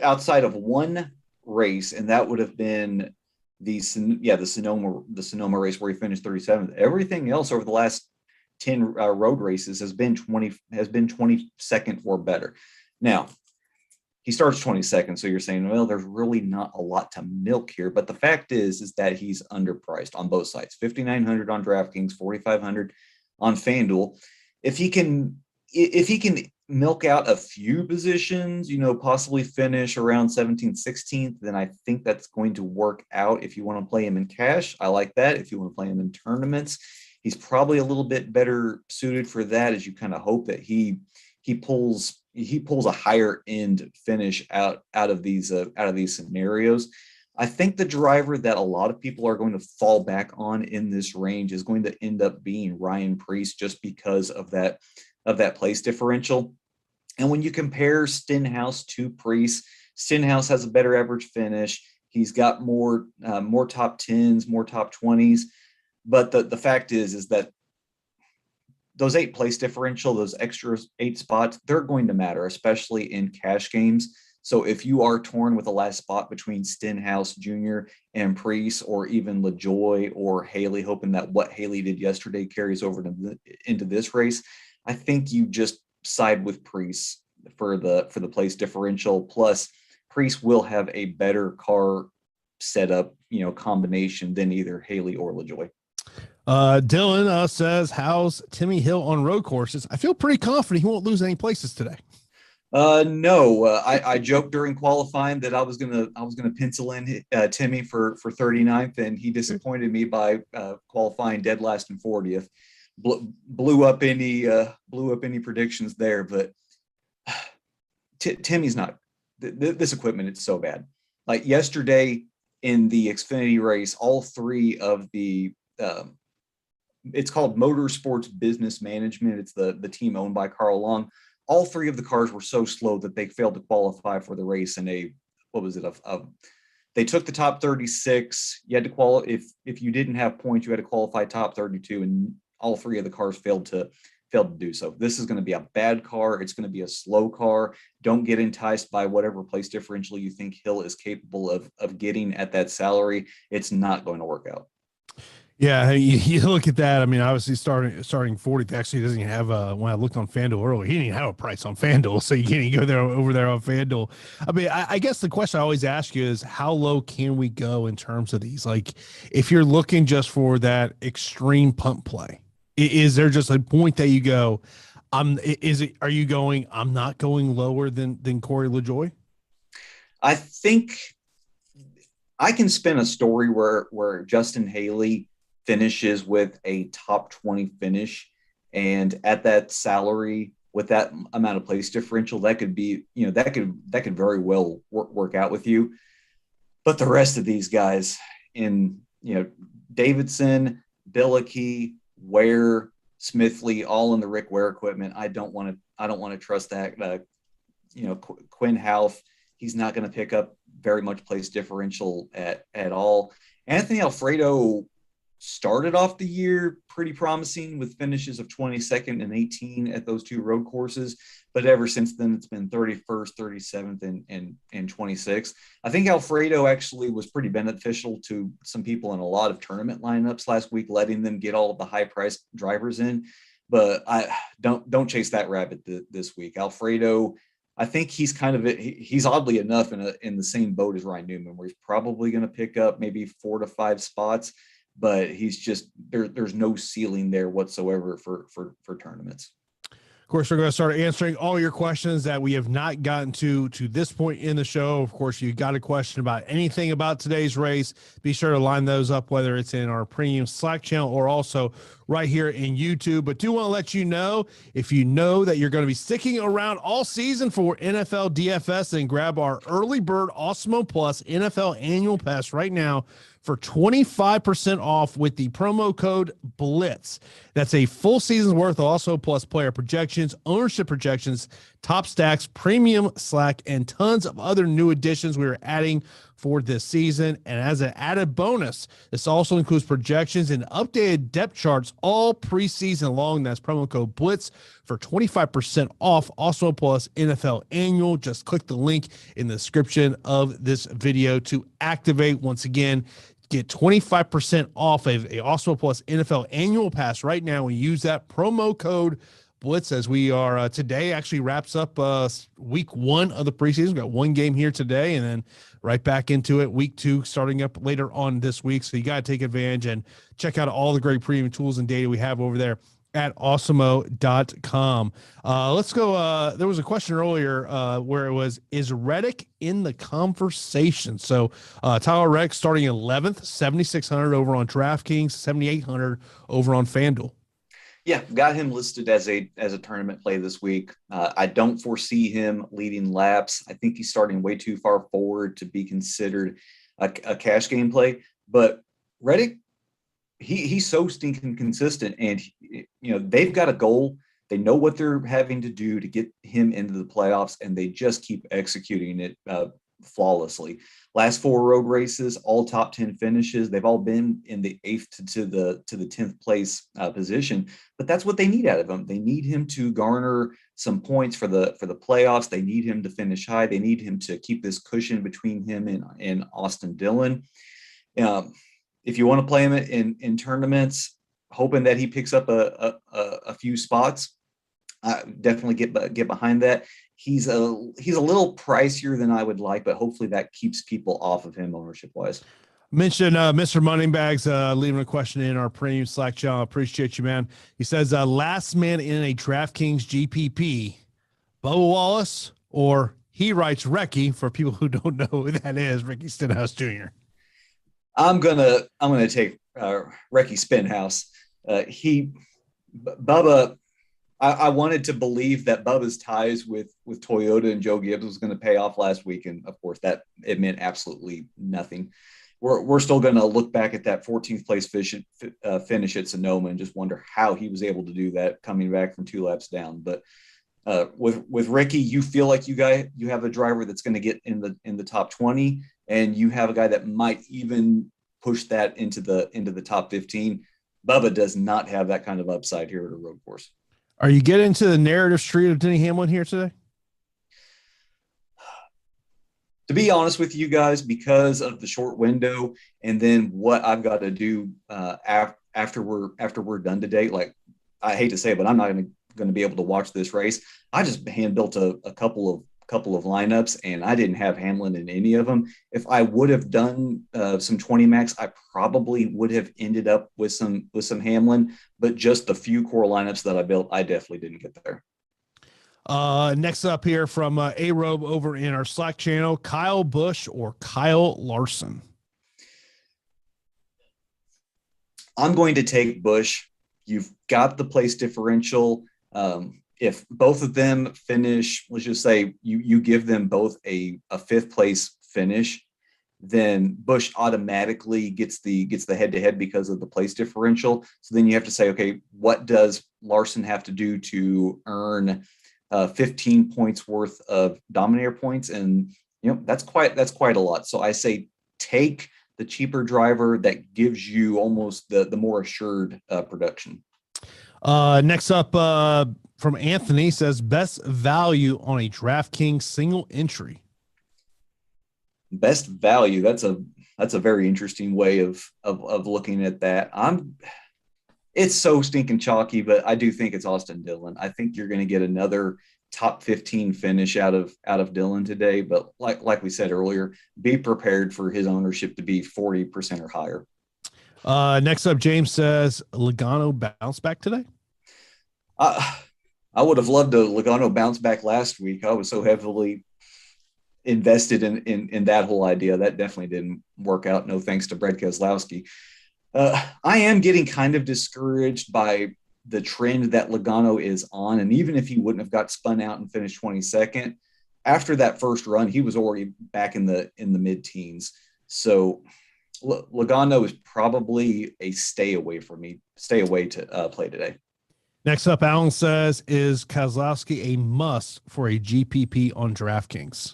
outside of one race, and that would have been the Sonoma race where he finished 37th. Everything else over the last 10 road races has been 22nd or better. Now, he starts 22nd, so you're saying, well, there's really not a lot to milk here. But the fact is that he's underpriced on both sides. $5,900 on DraftKings, $4,500 on FanDuel. If he can milk out a few positions, possibly finish around 17th, 16th, then I think that's going to work out. If you want to play him in cash, I like that. If you want to play him in tournaments, he's probably a little bit better suited for that, as you kind of hope that he pulls a higher end finish out of these scenarios. I think the driver that a lot of people are going to fall back on in this range is going to end up being Ryan Preece, just because of that place differential. And when you compare Stenhouse to Preece, Stenhouse has a better average finish. He's got more top 10s, more top 20s. But the fact is that those 8 place differential, those extra 8 spots, they're going to matter, especially in cash games. So if you are torn with the last spot between Stenhouse Jr. and Preece, or even LaJoie or Haley, hoping that what Haley did yesterday carries over into this race, I think you just side with Preece for the place differential. Plus, Preece will have a better car setup, combination than either Haley or LaJoie. Dylan says, how's Timmy Hill on road courses? I feel pretty confident he won't lose any places today. No, I joked during qualifying that I was gonna pencil in Timmy for 39th, and he disappointed me by qualifying dead last and 40th. Blew up any predictions there, but Timmy's not. This equipment, it's so bad. Like yesterday in the Xfinity race, all 3 of the it's called Motorsports Business Management. It's the team owned by Carl Long. All 3 of the cars were so slow that they failed to qualify for the race. And they took the top 36. You had to qualify if you didn't have points, you had to qualify top 32, and all 3 of the cars failed to do so. This is going to be a bad car. It's going to be a slow car. Don't get enticed by whatever place differential you think Hill is capable of getting at that salary. It's not going to work out. Yeah, you look at that. I mean, obviously starting 40th actually doesn't even have when I looked on FanDuel earlier, he didn't even have a price on FanDuel, so you can't even go over there on FanDuel. I mean, I guess the question I always ask you is, how low can we go in terms of these? Like, if you're looking just for that extreme punt play, is there just a point that you go, are you going, I'm not going lower than Corey LaJoie? I think I can spin a story where Justin Haley finishes with a top 20 finish, and at that salary with that amount of place differential, that could be, that could very well work out with you. But the rest of these guys in, Davidson, Billicky, Ware, Smithley, all in the Rick Ware equipment. I don't want to trust that. Quinn Houff, he's not going to pick up very much place differential at all. Anthony Alfredo started off the year pretty promising with finishes of 22nd and 18 at those 2 road courses, but ever since then it's been 31st, 37th, and 26th. I think Alfredo actually was pretty beneficial to some people in a lot of tournament lineups last week, letting them get all of the high-priced drivers in. But I don't chase that rabbit this week. Alfredo, I think he's he's oddly enough in the same boat as Ryan Newman, where he's probably going to pick up maybe 4 to 5 spots. But he's just there's no ceiling there whatsoever for tournaments. Of course, we're going to start answering all your questions that we have not gotten to this point in the show. Of course, you got a question about anything about today's race, be sure to line those up, whether it's in our premium Slack channel or also right here in YouTube. But do want to let you know, if you know that you're going to be sticking around all season for NFL DFS, then grab our early bird Awesemo Plus NFL annual pass right now for 25% off with the promo code BLITZ. That's a full season's worth of Awesemo Plus player projections, ownership projections, top stacks, premium Slack, and tons of other new additions we are adding for this season. And as an added bonus, this also includes projections and updated depth charts all preseason long. That's promo code BLITZ for 25% off Awesemo Plus NFL annual. Just click the link in the description of this video to activate. Once again, get 25% off of a Awesemo Plus NFL annual pass right now. We use that promo code BLITZ as we are today actually wraps up week 1 of the preseason. We've got 1 game here today and then right back into it. Week 2 starting up later on this week. So you got to take advantage and check out all the great premium tools and data we have over there at awesemo.com. Let's go. There was a question earlier where it was, is Reddick in the conversation? So Tyler Reddick starting 11th, 7,600 over on DraftKings, 7,800 over on FanDuel. Yeah, got him listed as a tournament play this week. I don't foresee him leading laps. I think he's starting way too far forward to be considered a cash game play. But Reddick, he's so stinking consistent, and they've got a goal. They know what they're having to do to get him into the playoffs, and they just keep executing it flawlessly. Last 4 road races, all top 10 finishes. They've all been in the 8th to the 10th place position, but that's what they need out of him. They need him to garner some points for the playoffs. They need him to finish high. They need him to keep this cushion between him and Austin Dillon. If you want to play him in tournaments, hoping that he picks up a few spots, definitely get behind that. He's a little pricier than I would like, but hopefully that keeps people off of him ownership wise. Mention Mr. Moneybags leaving a question in our premium Slack channel. Appreciate you, man. He says, last man in a DraftKings GPP, Bubba Wallace, or he writes Recky, for people who don't know who that is, Ricky Stenhouse Jr. I'm gonna take Recky Spinhouse. Bubba. I wanted to believe that Bubba's ties with Toyota and Joe Gibbs was going to pay off last week, and of course that it meant absolutely nothing. We're still going to look back at that 14th place finish at Sonoma and just wonder how he was able to do that coming back from 2 laps down. But with Ricky, you feel like you have a driver that's going to get in the top 20, and you have a guy that might even push that into the top 15. Bubba does not have that kind of upside here at a road course. Are you getting into the narrative street of Denny Hamlin here today? To be honest with you guys, because of the short window and then what I've got to do after we're done today, like, I hate to say it, but I'm not going to be able to watch this race. I just hand built a couple of lineups, and I didn't have Hamlin in any of them. If I would have done some 20 max, I probably would have ended up with some Hamlin, but just the few core lineups that I built, I definitely didn't get there. Next up here from A-Robe over in our Slack channel, Kyle Busch or Kyle Larson? I'm going to take Busch. You've got the place differential. If both of them finish, let's just say you give them both a 5th place finish, then Busch automatically gets the head-to-head because of the place differential. So then you have to say, okay, what does Larson have to do to earn 15 points worth of Dominator points? And that's quite a lot. So I say take the cheaper driver that gives you almost the more assured production. Next up, from Anthony, says best value on a DraftKings single entry. Best value. That's a very interesting way of looking at that. It's so stinking chalky, but I do think it's Austin Dillon. I think you're going to get another top 15 finish out of Dillon today. But like we said earlier, be prepared for his ownership to be 40% or higher. Next up, James says Logano bounce back today. I would have loved a Logano bounce back last week. I was so heavily invested in that whole idea. That definitely didn't work out. No thanks to Brett Kozlowski. I am getting kind of discouraged by the trend that Logano is on. And even if he wouldn't have got spun out and finished 22nd, after that first run, he was already back in the mid-teens. So Logano is probably a stay away to play today. Next up, Alan says, is Kozlowski a must for a GPP on DraftKings?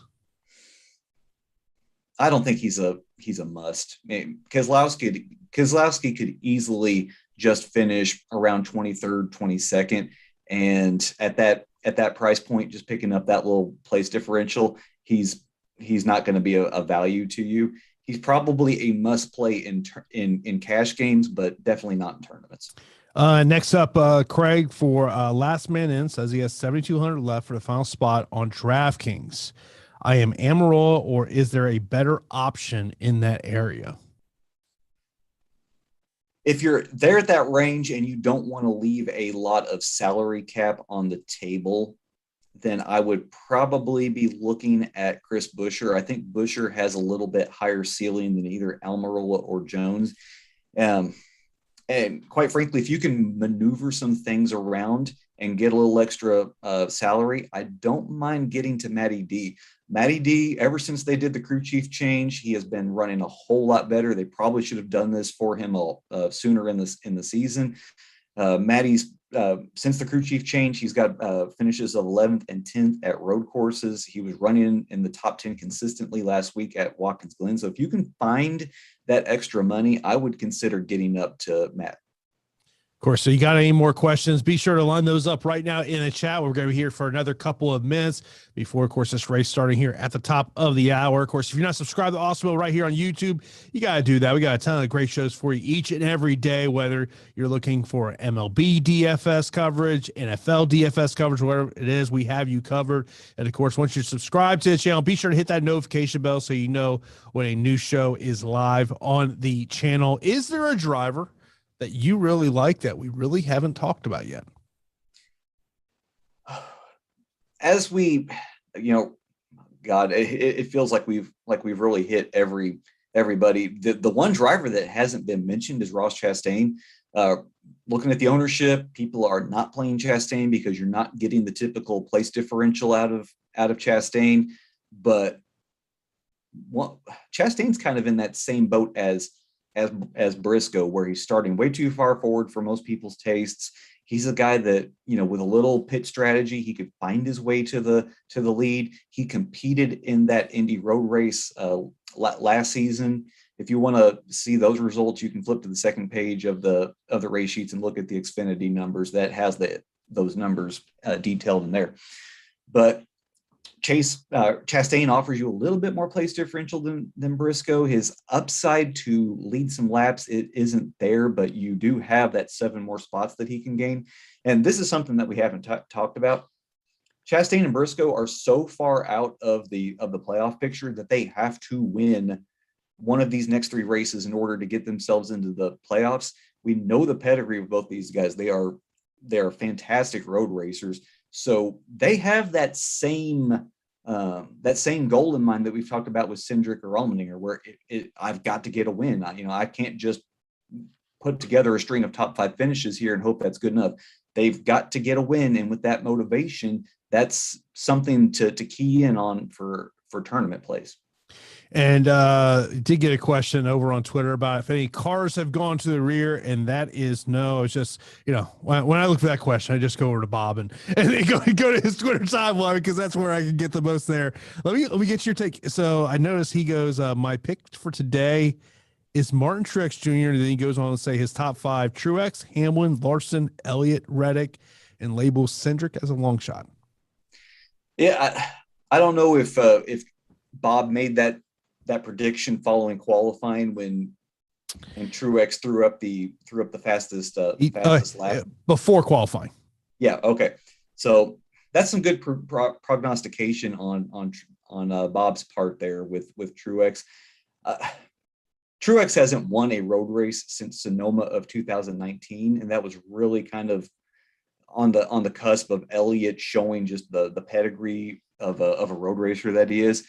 I don't think he's a must. I mean, Kozlowski could easily just finish around 23rd, 22nd. And at that price point, just picking up that little place differential, he's not going to be a value to you. He's probably a must play in cash games, but definitely not in tournaments. Next up, Craig for last man in says he has 7,200 left for the final spot on DraftKings. I am Amarola, or is there a better option in that area? if you're there at that range and you don't want to leave a lot of salary cap on the table, then I would probably be looking at Chris Buescher. I think Buescher has a little bit higher ceiling than either Almirola or Jones. And quite frankly, if you can maneuver some things around and get a little extra salary, I don't mind getting to Matty D. Matty D, ever since they did the crew chief change, he has been running a whole lot better. They probably should have done this for him sooner in the season. Matty's since the crew chief change, he's got finishes of 11th and 10th at road courses. He was running in the top 10 consistently last week at Watkins Glen. So if you can find that extra money, I would consider getting up to Matt. Of course, so you got any more questions, be sure to line those up right now in the chat. We're going to be here for another couple of minutes before, of course, this race starting here at the top of the hour. Of course, if you're not subscribed to Awesemo right here on YouTube, you got to do that. We got a ton of great shows for you each and every day, whether you're looking for MLB DFS coverage, NFL DFS coverage, whatever it is, we have you covered. And, of course, once you're subscribed to the channel, be sure to hit that notification bell so you know when a new show is live on the channel. Is there a driver that you really like that we really haven't talked about yet? As we, God, it feels like we've really hit everybody. The one driver that hasn't been mentioned is Ross Chastain. Looking at the ownership, people are not playing Chastain because you're not getting the typical place differential out of Chastain. But Chastain's kind of in that same boat as Briscoe, where he's starting way too far forward for most people's tastes. He's a guy that, with a little pit strategy, he could find his way to the lead. He competed in that Indy road race last season. If you want to see those results, you can flip to the second page of the race sheets and look at the Xfinity numbers. That has those numbers detailed in there. But Chastain offers you a little bit more place differential than Briscoe. His upside to lead some laps, it isn't there, but you do have that 7 more spots that he can gain. And this is something that we haven't talked about. Chastain and Briscoe are so far out of the playoff picture that they have to win one of these next 3 races in order to get themselves into the playoffs. We know the pedigree of both these guys. They are fantastic road racers. So they have that same goal in mind that we've talked about with Cendrick or Allmendinger, where I've got to get a win. I can't just put together a string of top 5 finishes here and hope that's good enough. They've got to get a win, and with that motivation, that's something to key in on for tournament plays. And did get a question over on Twitter about if any cars have gone to the rear, and that is no. It's just, when I look for that question, I just go over to Bob and go to his Twitter timeline because that's where I can get the most there. Let me get your take. So I noticed he goes, my pick for today is Martin Truex Jr. And then he goes on to say his top 5: Truex, Hamlin, Larson, Elliott, Reddick, and labels Cendrick as a long shot. Yeah, I don't know if Bob made that prediction following qualifying when Truex threw up the fastest lap before qualifying. Yeah. Okay. So that's some good prognostication on Bob's part there with Truex. Truex hasn't won a road race since Sonoma of 2019, and that was really kind of on the cusp of Elliott showing just the pedigree of a road racer that he is.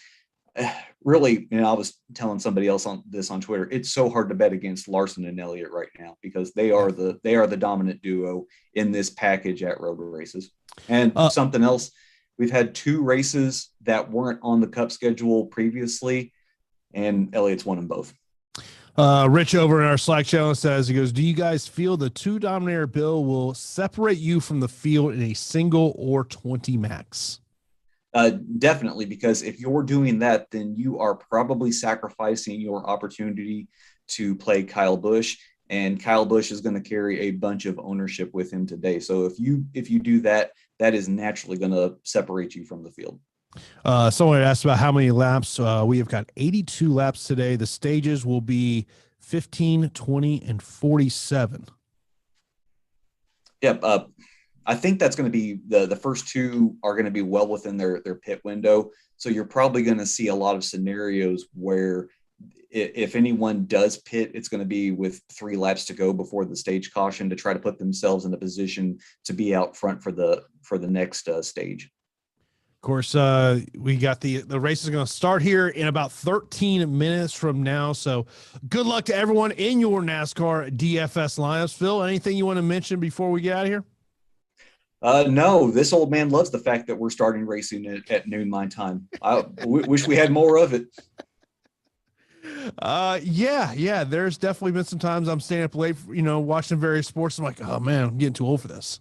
Really, I was telling somebody else on Twitter, it's so hard to bet against Larson and Elliott right now because they are the dominant duo in this package at road races. And something else, we've had 2 races that weren't on the Cup schedule previously, and Elliott's won them both. Rich over in our Slack channel says, he goes, do you guys feel the 2 dominator bill will separate you from the field in a single or 20 max? Definitely, because if you're doing that, then you are probably sacrificing your opportunity to play Kyle Busch, and Kyle Busch is going to carry a bunch of ownership with him today. So if you do that, that is naturally going to separate you from the field. Someone asked about how many laps. We have got 82 laps today. The stages will be 15, 20, and 47. Yep. I think that's going to be the first 2 are going to be well within their pit window. So you're probably going to see a lot of scenarios where if anyone does pit, it's going to be with 3 laps to go before the stage caution to try to put themselves in a position to be out front for the next stage. Of course, we got the race is going to start here in about 13 minutes from now. So good luck to everyone in your NASCAR DFS lineups. Phill, anything you want to mention before we get out of here? No, this old man loves the fact that we're starting racing at noon my time. I wish we had more of it. Yeah. There's definitely been some times I'm staying up late, watching various sports. I'm like, oh man, I'm getting too old for this.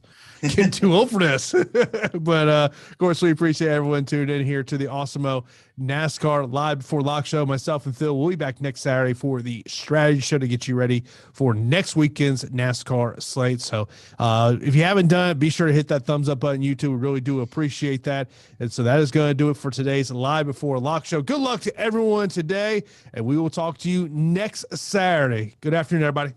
But of course, we appreciate everyone tuned in here to the Awesemo NASCAR Live Before Lock show. Myself and Phill will be back next Saturday for the strategy show to get you ready for next weekend's NASCAR slate. So if you haven't done it, be sure to hit that thumbs up button. YouTube, we really do appreciate that. And so that is going to do it for today's Live Before Lock show. Good luck to everyone today, and we will talk to you next Saturday. Good afternoon, everybody.